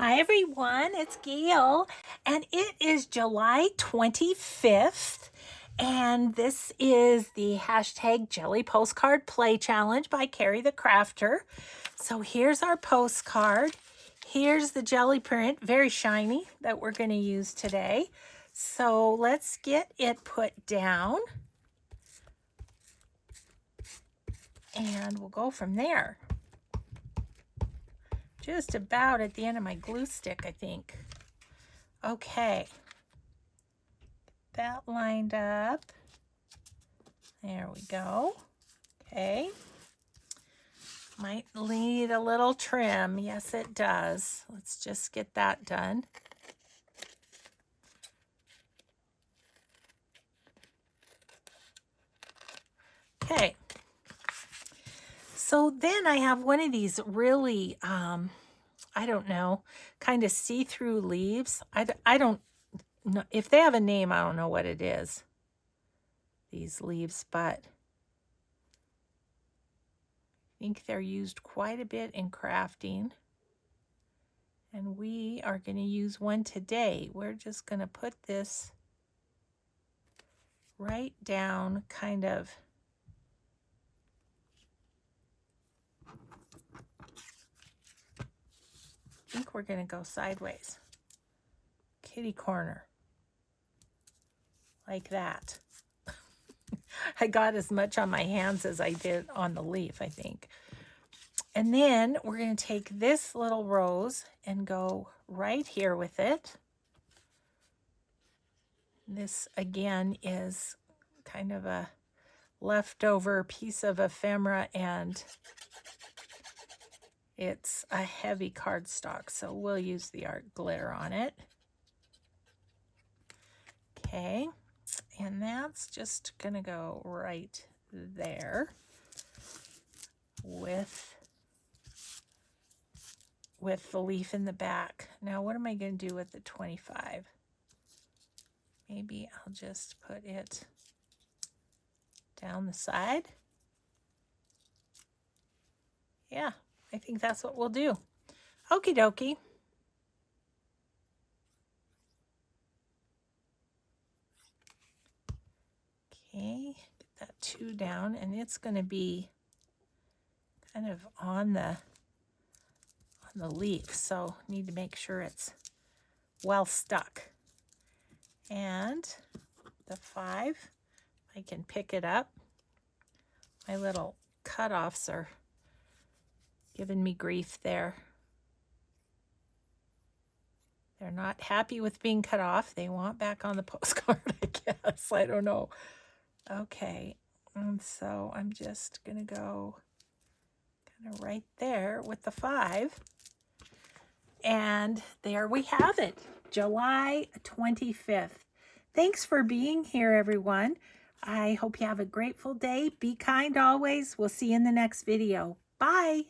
Hi everyone, it's Gail, and it is July 25th, and this is the hashtag Jelly Postcard Play Challenge by Ceri the Crafter. So here's our postcard. Here's the jelly print, very shiny, that we're going to use today. So let's get it put down, and we'll go from there. Just about at the end of my glue stick, I think. Okay. That lined up. There we go. Okay. Might need a little trim. Yes, it does. Let's just get that done. Okay. So then I have one of these really, I don't know, kind of see-through leaves. I don't know. If they have a name, I don't know what it is, these leaves, but I think they're used quite a bit in crafting. And we are going to use one today. We're just going to put this right down, kind of. I think we're going to go sideways. Kitty corner. Like that. I got as much on my hands as I did on the leaf, I think. And then we're going to take this little rose and go right here with it. This, again, is kind of a leftover piece of ephemera, and it's a heavy cardstock, so we'll use the art glitter on it. Okay, and that's just going to go right there with the leaf in the back. Now, what am I going to do with the 25? Maybe I'll just put it down the side. Yeah, I think that's what we'll do. Okie dokie. Okay, get that 2 down, and it's going to be kind of on the leaf, so need to make sure it's well stuck. And the 5, I can pick it up. My little cutoffs are giving me grief there. They're not happy with being cut off. They want back on the postcard, I guess. I don't know. Okay, and so I'm just going to go kind of right there with the 5. And there we have it, July 25th. Thanks for being here, everyone. I hope you have a grateful day. Be kind always. We'll see you in the next video. Bye.